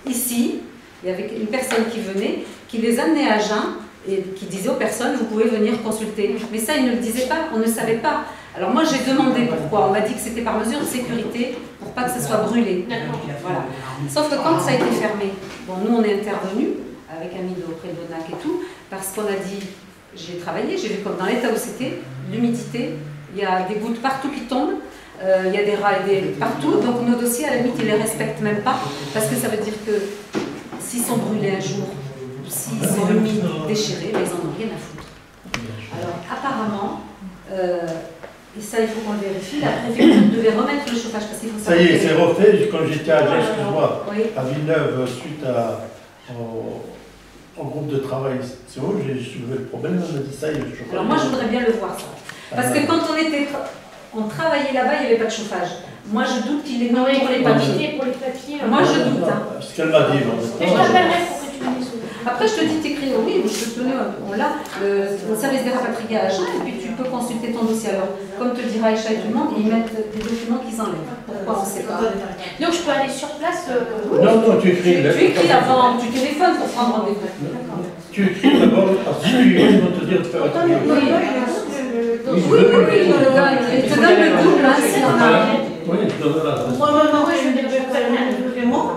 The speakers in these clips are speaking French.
ici, il y avait une personne qui venait, qui les amenait à jeun et qui disait aux personnes, vous pouvez venir consulter. Mais ça, ils ne le disaient pas, on ne savait pas. Alors moi, j'ai demandé pourquoi. On m'a dit que c'était par mesure de sécurité, pour pas que ça soit brûlé. Voilà. Sauf que quand ça a été fermé, bon, nous, on est intervenus avec Amido auprès de l'ONAC et tout, parce qu'on a dit, j'ai travaillé, j'ai vu comme dans l'état où c'était, l'humidité, il y a des gouttes partout qui tombent, il y a des rats et des partout, donc nos dossiers, à la limite, ils ne les respectent même pas, parce que ça veut dire que s'ils sont brûlés un jour, ou s'ils sont humides, déchirés, ils n'en ont rien à foutre. Alors, apparemment, et ça, il faut qu'on le vérifie, la préfecture devait remettre le chauffage, parce qu'il faut savoir... Ça y est, c'est refait, quand j'étais à Gênes, excuse-moi, oui. à Villeneuve, suite au groupe de travail, c'est où j'ai soulevé le problème, on m'a dit ça y est, le chauffage. Alors moi, je voudrais bien le voir, ça. Parce que quand on travaillait là-bas, il n'y avait pas de chauffage. Moi, je doute qu'il est non pour les papiers. Moi, je doute. Hein. Ce qu'elle m'a dit. Mais je t'appellerai pour que tu me dises. Après, je te dis, t'écris, oui, je peux te donner, on l'a, le service des rapatriés à Agen, et puis tu peux consulter ton dossier. Alors, comme te dira Aïcha et tout le monde, ils mettent des documents qu'ils enlèvent. Pourquoi on ne sait pas. Donc, je peux aller sur place Non, tu écris. Tu écris avant, tu téléphones pour prendre rendez-vous. Tu écris d'abord, parce qu'ils vont te dire de faire un truc. Oui, il te donne le double, hein, s'il y en a. Oui, moi, maintenant, je vais faire un document.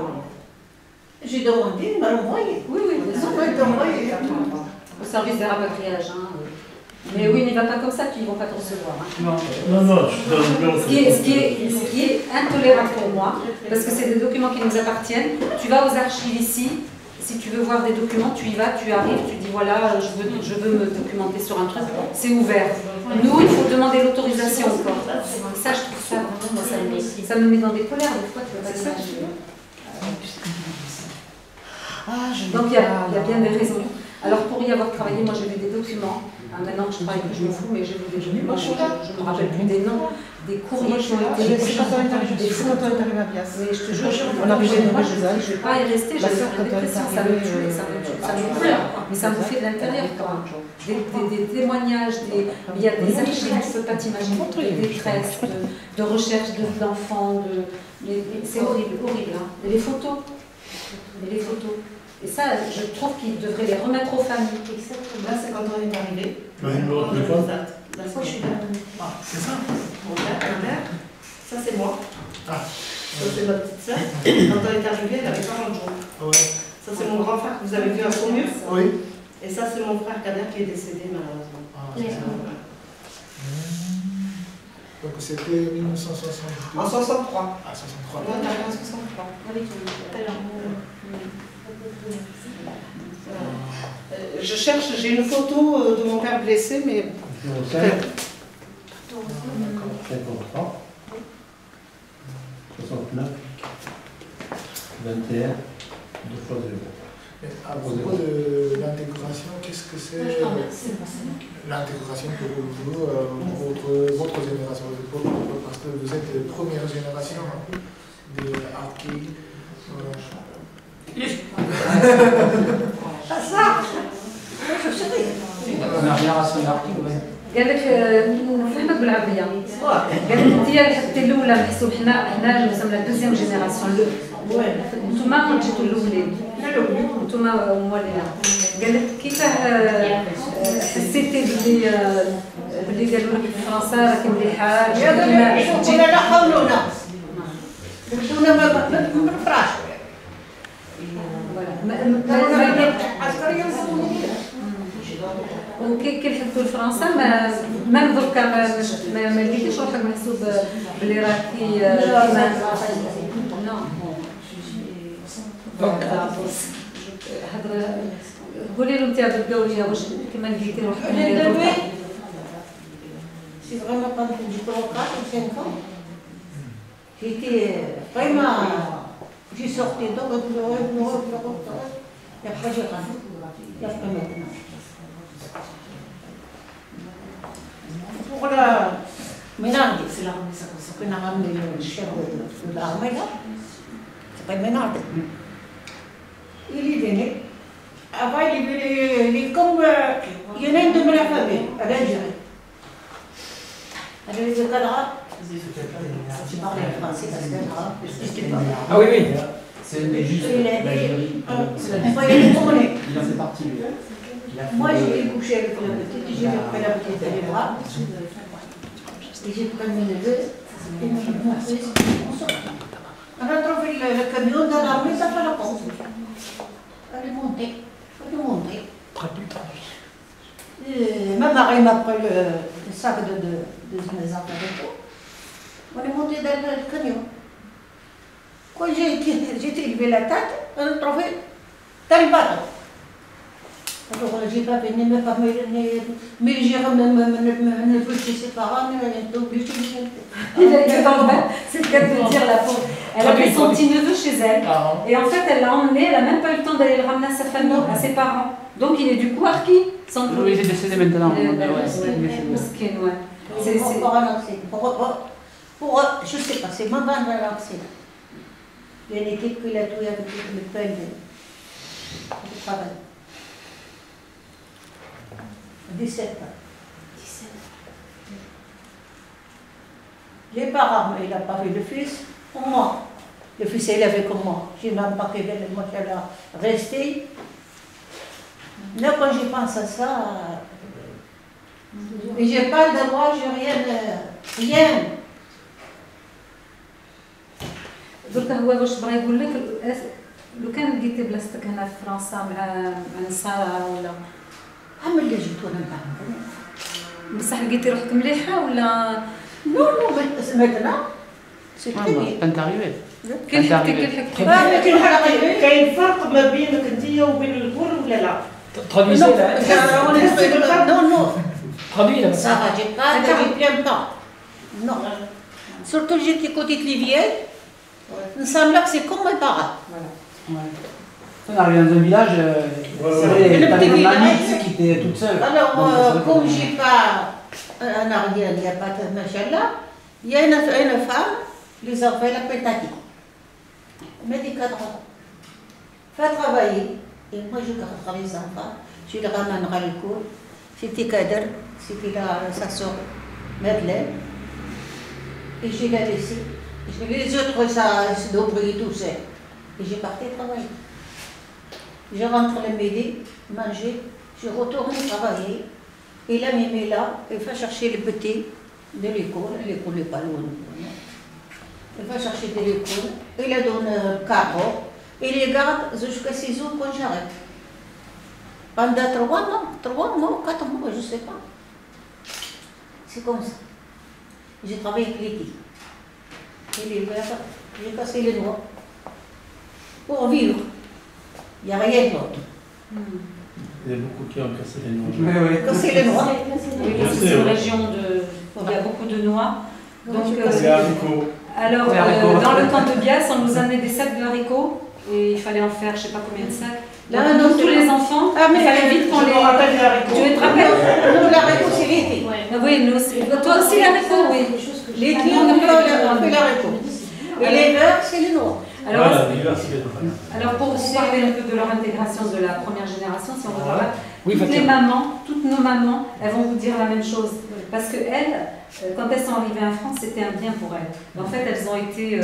J'ai demandé, il m'a envoyé. Oui, bien sûr. Au service des rapatriés à Agen. Mais oui, n'y va pas comme ça, puis ils ne vont pas te recevoir. Hein. Non, je donne le numéro. Ce qui est intolérable pour moi, parce que c'est des documents qui nous appartiennent. Tu vas aux archives ici, si tu veux voir des documents, tu y vas, tu arrives, tu dis voilà, je veux me documenter sur un truc, c'est ouvert. Nous, il faut demander l'autorisation encore. Ça, je trouve ça vraiment, ça me met dans des colères, des fois, tu vas pas s'imaginer. Donc il y a bien des raisons. Alors pour y avoir travaillé, moi j'ai vu des documents. Maintenant que je travaille, que je me fous, mais j'ai vu des documents. Je ne me rappelle plus des noms, des courriers qui ont été écrits, des photos. Mais je te jure, je ne vais pas y rester. J'ai une dépression, ça me tue, ça me pleure. Mais ça me fait de l'intérieur quand même. Des témoignages, il y a des archives, tu ne peux pas t'imaginer, des détresses, de recherche d'enfants. C'est horrible, horrible. Hein. Et les photos. Et ça, je trouve qu'ils devraient les remettre aux familles. Là, c'est quand on est arrivé. Le numéro de téléphone. Là, je suis là. Ah, c'est ça. Mon père, ma mère, ça c'est moi. Ah. Ça c'est ma petite soeur. Quand on est arrivé, elle avait 40 jours. Ouais. Ça c'est mon grand frère que vous avez vu à Saumur. Oui. Et ça c'est mon frère Kader qui est décédé malheureusement. Ah, donc c'était 1960. En 63. Ah, 63. On est arrivé en 63. Je cherche, j'ai une photo de mon père blessé, mais... 05 53 69 21 2 fois 0. À propos de l'intégration, qu'est-ce que c'est l'intégration pour vous, votre génération? Parce que vous êtes la première génération des harkis. قال لك محمد بالعربيه قال لك انت حتى الاولى نحسوا حنا نسمى لا دوزيام جينيراسيون نتوما جيتوا الاولين نتوما موالينا قال لك كيفاه حسيتي باللي قالوا لك في فرنسا راكي مليحه جينا لا حولونا بدونا ما نفرحش وكي نحطوا لفرنسا ما دركا ما لقيتيش روحك محسوب بلي راكي هضر قولي له انت بالقوليه واش كما لقيتي روحك C'est vraiment quand j'ai 4 ou 5 ans, j'étais vraiment... J'ai sorti donc, et après j'ai rentré. Et après maintenant. Pour la ménage, c'est la remise qu'on a ramené le chef de l'armée là. C'est pas une ménage. Il est venu. Avant, il est comme... Il y en a une de mon famille, à l'Algérie. Elle avait des cadres. Tu parlais français parce que Ah oui, oui. C'est une des justes, Il a la dit, jury. moi, il est tourné. Il en fait partie, lui. Il a fait Moi, le- j'ai couché avec la petite, j'ai pris la petite dans les bras, et j'ai pris mes neveux, et moi, j'ai monté, on sort. On a trouvé le camion dans la rue, ça fait la porte. Elle est montée, ma mari m'a pris le sac de mes enfants et tout. On est monté dans le camion. Quand j'ai élevé la tête, on a trouvé dans le bateau. Alors, j'ai pas venu, mais pas mais j'ai ne veux chez ses parents, mais elle est obligée de Il a été dans le bain, c'est le cas de le dire, la pauvre. Elle avait son petit neveu chez elle. Et en fait, elle l'a emmené, elle n'a même pas eu le temps d'aller le ramener à sa famille, à ses parents. Donc il est du coup harki, sans doute. Oui, il est décédé maintenant. Il est Ouais. mesquin, ouais. C'est encore un accident. Je sais pas, c'est maman dans l'accident. Il y a une équipe qui l'a tué avec le pain de travail. 17 ans. Les parents, mais il n'a pas vu le fils, pour moi. Le fils est élevé comme moi. Je n'ai même pas fait moi qui allais rester. Là, quand je pense à ça, et j'ai pas de droit, j'ai rien. درك هو واش بغا يقول لك لو كان لقيتي بلاصتك هنا في فرنسا مع نصارى ولا عمل اللي جيتو انا معاهم. بصح لقيتي روحك مليحه ولا Non, maintenant, c'est Ah, très bah, bien. quand t'es arrivé. كاين أنت حكي arrivé. كاين حكي كاين فرق ما بينك انت وبين الكل ولا لا؟ Traduisez Non, non, Traduis là. ça va, j'ai plein de temps. Non. Surtout, j'étais côté de Livière. Il me semble que c'est comme mes parents. Ouais. On est arrivé dans un village, Le t'avais petit une mamie village. qui était toute seule. Alors, Donc, c'est vrai comme qu'on- j'ai pas un arrière, il n'y a pas de machin là, il y a une femme, les enfants, elle appelle Tati. Elle m'a dit 4 ans. Va travailler. Et moi, je garderai les enfants. Je les ramènerai à l'école. C'était Kader, c'était sa soeur Madeleine. Et je l'ai laissé. Les autres, ça, c'est d'ouvrir tout ça. Et j'ai parti travailler. Je rentre le midi, manger, je retourne travailler. Et la même est là, elle va chercher les petits de l'école n'est pas loin. Elle va chercher de l'école, elle leur donne un carreau, et les garde jusqu'à 6 heures quand j'arrête. Pendant 3 mois, 4 mois, je ne sais pas. C'est comme ça. J'ai travaillé avec les filles. Et les verts, j'ai cassé les doigts. Pour vivre. Il n'y a rien d'autre. Il y a beaucoup qui ont cassé les noix. Ouais, ouais. Casser les doigts. Oui, parce que c'est une région de il y a beaucoup de noix. Donc Les haricots. alors Les haricots. dans le camp de Bias, on nous amenait des sacs de haricots et il fallait en faire je sais pas combien de sacs. Donc, Non, nous, c'est tous bon. les enfants, Ah, mais il fallait vite qu'on Je les me rappelle des haricots. Tu te rappelles? Nous, la réponse, c'est l'été. Ah oui, nous aussi. Toi aussi les haricots, oui. Les clients, on fait la réponse. Et les verts, c'est les noirs. Alors, Voilà, l'hiver, c'est les noix. alors pour vous parler un peu de leur intégration de la première génération, si on veut voir, Oui, toutes nos mamans, elles vont vous dire la même chose. Parce que elles, quand elles sont arrivées en France, c'était un bien pour elles. En fait, elles ont été,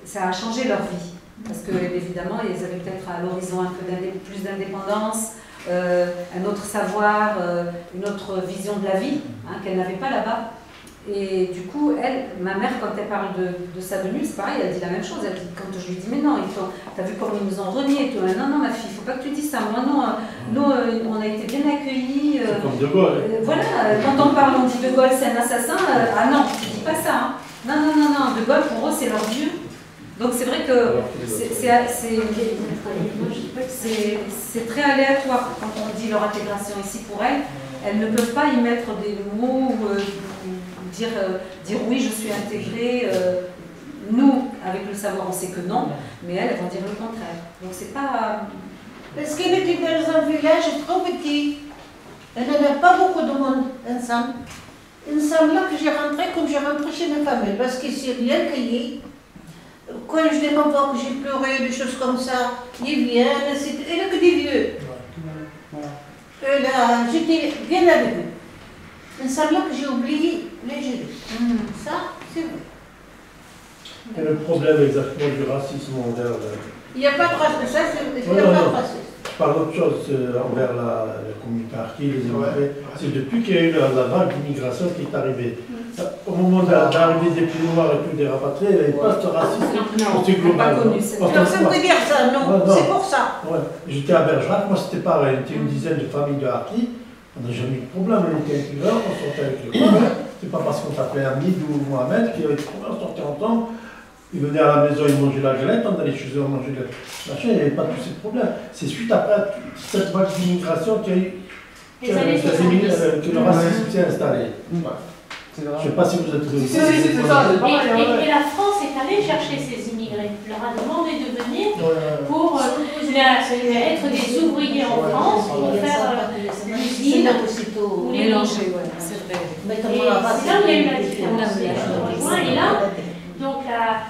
ça a changé leur vie. Parce que évidemment, elles avaient peut-être à l'horizon un peu plus d'indépendance, un autre savoir, une autre vision de la vie qu'elles n'avaient pas là-bas. Et du coup, ma mère, quand elle parle de sa venue, c'est pareil, elle dit la même chose. Elle dit, quand je lui dis, mais non, t'as vu comment ils nous ont renié, toi. Non, non, ma fille, il ne faut pas que tu dises ça. Moi, non, nous, on a été bien accueillis. C'est comme De Gaulle. Voilà, quand on parle, on dit De Gaulle, c'est un assassin. Ah non, tu ne dis pas ça. Non, non, non, non, De Gaulle, pour eux, c'est leur dieu. Donc c'est vrai que c'est très aléatoire quand on dit leur intégration ici pour elles. Elles ne peuvent pas y mettre des mots ou dire oui, je suis intégrée. Nous, avec le savoir, on sait que non, mais elles vont dire le contraire. Donc c'est pas... Parce qu'elle était dans un village trop petit. Elle n'avait pas beaucoup de monde ensemble. Il me semble là que j'ai rentré comme je rentrais chez ma famille, parce que c'est bien cueilli. Quand je dis ma voix que j'ai pleuré, des choses comme ça, ils viennent, elle n'a que des vieux. Et là, j'étais bien avec eux. Il me semble là que j'ai oublié les jurés. Ça, c'est vrai. Et le problème exactement du racisme envers Il n'y a pas de racisme. Ça, il n'y a Non, pas non. de racisme. Je parle d'autre chose envers la communauté harki, les immigrés. C'est depuis qu'il y a eu la vague d'immigration qui est arrivée. Au moment d'arrivée des plus noirs et puis des rapatriés, il n'y avait pas ce racisme. Non, C'était on n'a pas global. connu cette Non, Alors, ça veut dire ça, non. Ouais, non. C'est pour ça. Ouais. J'étais à Bergerac, moi c'était pareil, on était une dizaine de familles de harkis, on n'a jamais eu de problème, on était avec les gens, on sortait avec les copains. C'est pas parce qu'on s'appelait Hamid ou Mohamed qu'il y avait de problème, on sortait ensemble. Ils venaient à la maison, ils mangeaient la galette, on allait chez eux, on mangeait la machin, il n'y avait pas tous ces problèmes. C'est suite après cette vague d'immigration qu'il y a eu Les années 70. que le racisme s'est installé. C'est Je ne vrai. sais pas si vous êtes au Si, c'est ça, c'est pareil. Et la France est allée chercher ces immigrés, leur a demandé de venir pour être des ouvriers en France, pour faire l'usine ou les mélanger, ouais, c'est vrai. Et c'est là où il y a eu la différence. Et je te rejoins. Et là, donc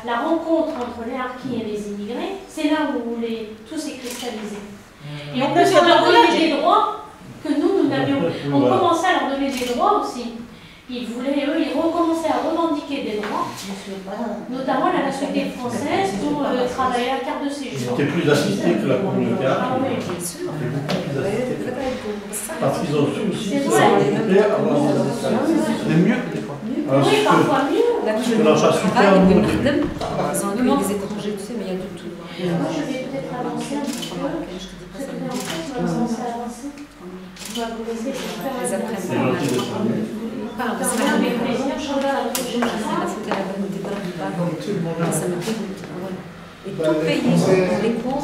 la rencontre entre les harkis et les immigrés, c'est là où tout s'est cristallisé. Et en plus, on leur donnait des droits que nous n'avions. On commençait à leur donner des droits aussi. Ils recommençaient à revendiquer des droits, notamment la nationalité française pour travailler à carte de séjour. C'était plus assisté que la communauté Ah harki. oui. Bien sûr. C'était beaucoup plus assisté. Ouais, Parce qu'ils ont su aussi C'est se vrai. regrouper, avoir des associations. C'est mieux que des fois. Alors, Oui, ce que- parfois mieux. La On a communauté pas su travail, faire, ils nous. ont accueilli des étrangers, tu sais, mais il y a de tout. Moi, je vais peut-être avancer un petit peu. Je te dis pas Ça ça. te dérange pas, je vais commencer à avancer. Je vais vous laisser faire Les après-midi. C'est gentil de saluer. Ça va avec plaisir, je regarde la prochaine J'en ai rien à fois. foutre de la bonne débat. Donc tout le monde a- Ça me dégoûte. Ouais. Et Bah, tout les payer Français- les cours.